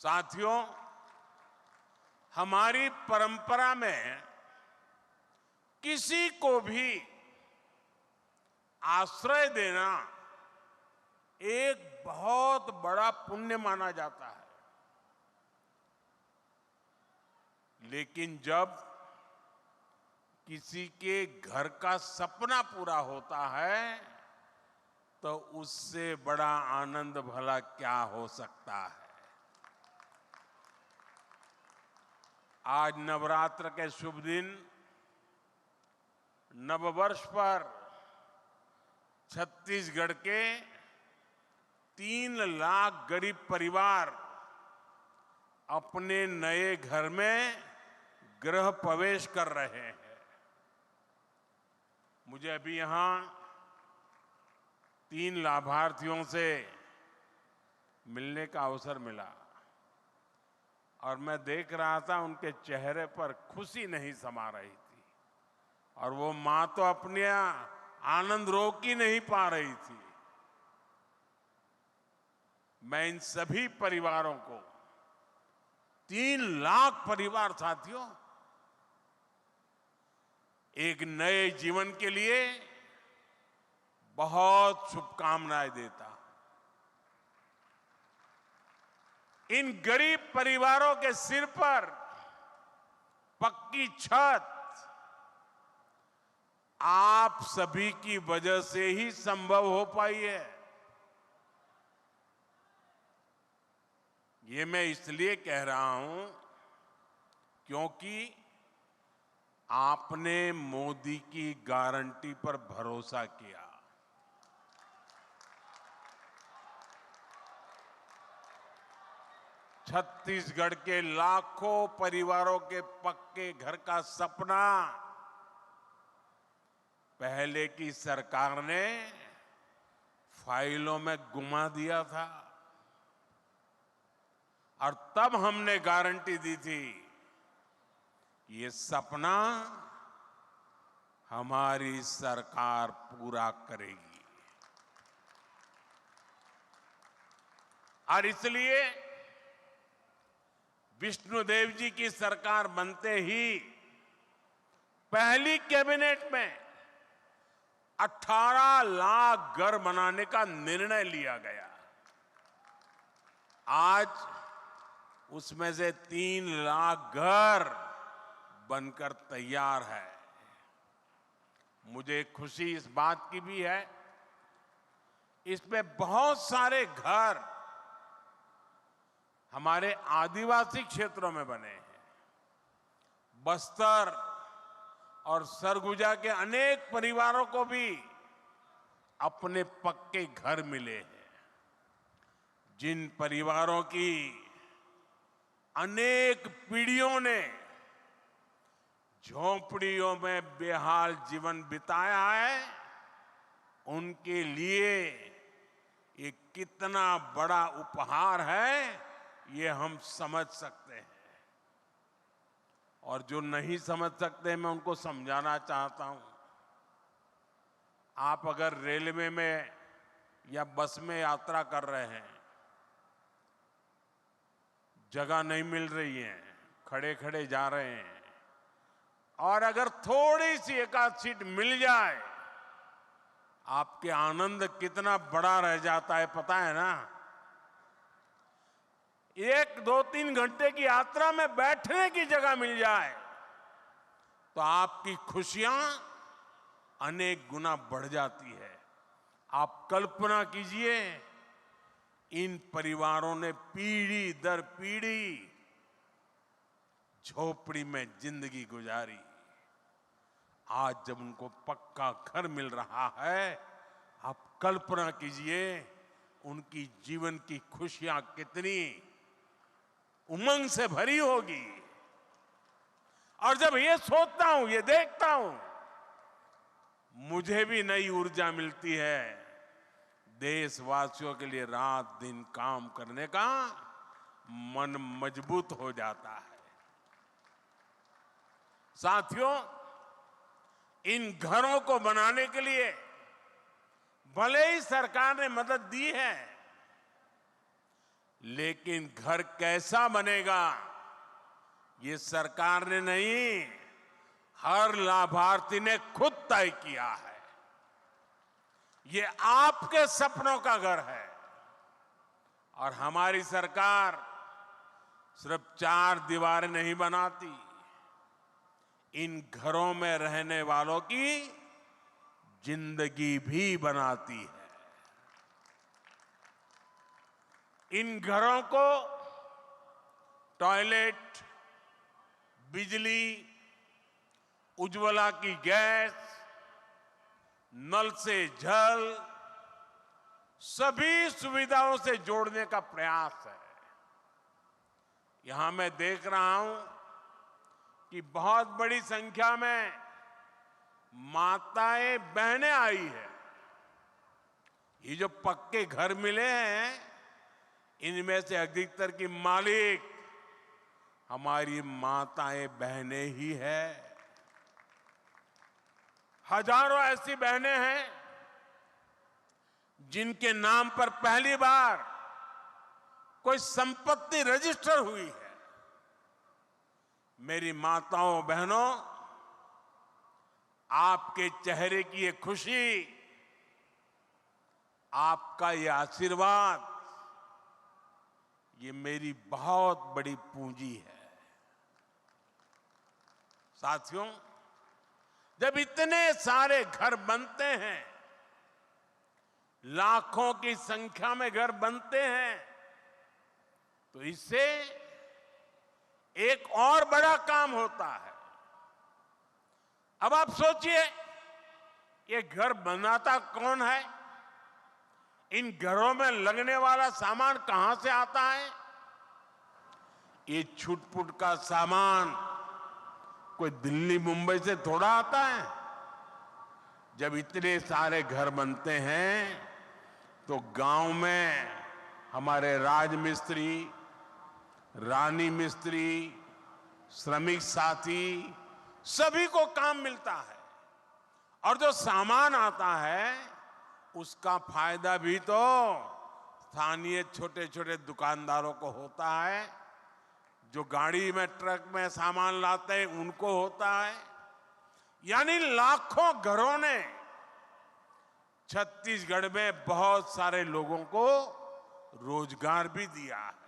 साथियों, हमारी परंपरा में किसी को भी आश्रय देना एक बहुत बड़ा पुण्य माना जाता है। लेकिन जब किसी के घर का सपना पूरा होता है तो उससे बड़ा आनंद भला क्या हो सकता है। आज नवरात्र के शुभ दिन, नववर्ष पर छत्तीसगढ़ के 3 लाख गरीब परिवार अपने नए घर में गृह प्रवेश कर रहे हैं। मुझे अभी यहां 3 लाभार्थियों से मिलने का अवसर मिला और मैं देख रहा था उनके चेहरे पर खुशी नहीं समा रही थी और वो मां तो अपने आनंद रोक ही नहीं पा रही थी। मैं इन सभी परिवारों को, 3 लाख परिवार साथियों, एक नए जीवन के लिए बहुत शुभकामनाएं देता हूं। इन गरीब परिवारों के सिर पर पक्की छत आप सभी की वजह से ही संभव हो पाई है। ये मैं इसलिए कह रहा हूं क्योंकि आपने मोदी की गारंटी पर भरोसा किया। छत्तीसगढ़ के लाखों परिवारों के पक्के घर का सपना पहले की सरकार ने फाइलों में गुमा दिया था और तब हमने गारंटी दी थी कि ये सपना हमारी सरकार पूरा करेगी। और इसलिए विष्णुदेव जी की सरकार बनते ही पहली कैबिनेट में 18 लाख घर बनाने का निर्णय लिया गया। आज उसमें से 3 लाख घर बनकर तैयार है। मुझे खुशी इस बात की भी है, इसमें बहुत सारे घर हमारे आदिवासी क्षेत्रों में बने हैं। बस्तर और सरगुजा के अनेक परिवारों को भी अपने पक्के घर मिले हैं। जिन परिवारों की अनेक पीढ़ियों ने झोंपड़ियों में बेहाल जीवन बिताया है, उनके लिए ये कितना बड़ा उपहार है ये हम समझ सकते हैं। और जो नहीं समझ सकते, मैं उनको समझाना चाहता हूं। आप अगर रेलवे में या बस में यात्रा कर रहे हैं, जगह नहीं मिल रही है, खड़े खड़े जा रहे हैं, और अगर थोड़ी सी एक आध सीट मिल जाए, आपके आनंद कितना बड़ा रह जाता है पता है ना। 1, 2, 3 घंटे की यात्रा में बैठने की जगह मिल जाए तो आपकी खुशियां अनेक गुना बढ़ जाती है। आप कल्पना कीजिए, इन परिवारों ने पीढ़ी दर पीढ़ी झोपड़ी में जिंदगी गुजारी। आज जब उनको पक्का घर मिल रहा है, आप कल्पना कीजिए उनकी जीवन की खुशियां कितनी उमंग से भरी होगी। और जब ये सोचता हूं, ये देखता हूं, मुझे भी नई ऊर्जा मिलती है। देशवासियों के लिए रात दिन काम करने का मन मजबूत हो जाता है। साथियों, इन घरों को बनाने के लिए भले ही सरकार ने मदद दी है, लेकिन घर कैसा बनेगा ये सरकार ने नहीं, हर लाभार्थी ने खुद तय किया है। ये आपके सपनों का घर है और हमारी सरकार सिर्फ 4 दीवारें नहीं बनाती, इन घरों में रहने वालों की जिंदगी भी बनाती है। इन घरों को टॉयलेट, बिजली, उज्ज्वला की गैस, नल से जल, सभी सुविधाओं से जोड़ने का प्रयास है। यहां मैं देख रहा हूं कि बहुत बड़ी संख्या में माताएं बहनें आई है। ये जो पक्के घर मिले हैं, इनमें से अधिकतर की मालिक हमारी माताएं बहनें ही है। हजारों ऐसी बहनें हैं जिनके नाम पर पहली बार कोई संपत्ति रजिस्टर हुई है। मेरी माताओं बहनों, आपके चेहरे की ये खुशी, आपका ये आशीर्वाद, ये मेरी बहुत बड़ी पूंजी है। साथियों, जब इतने सारे घर बनते हैं, लाखों की संख्या में घर बनते हैं, तो इससे एक और बड़ा काम होता है। अब आप सोचिए, ये घर बनाता कौन है? इन घरों में लगने वाला सामान कहां से आता है? ये छुटपुट का सामान कोई दिल्ली मुंबई से थोड़ा आता है। जब इतने सारे घर बनते हैं तो गांव में हमारे राजमिस्त्री, रानी मिस्त्री, श्रमिक साथी, सभी को काम मिलता है। और जो सामान आता है उसका फायदा भी तो स्थानीय छोटे छोटे दुकानदारों को होता है, जो गाड़ी में, ट्रक में सामान लाते हैं उनको होता है। यानी लाखों घरों ने छत्तीसगढ़ में बहुत सारे लोगों को रोजगार भी दिया है।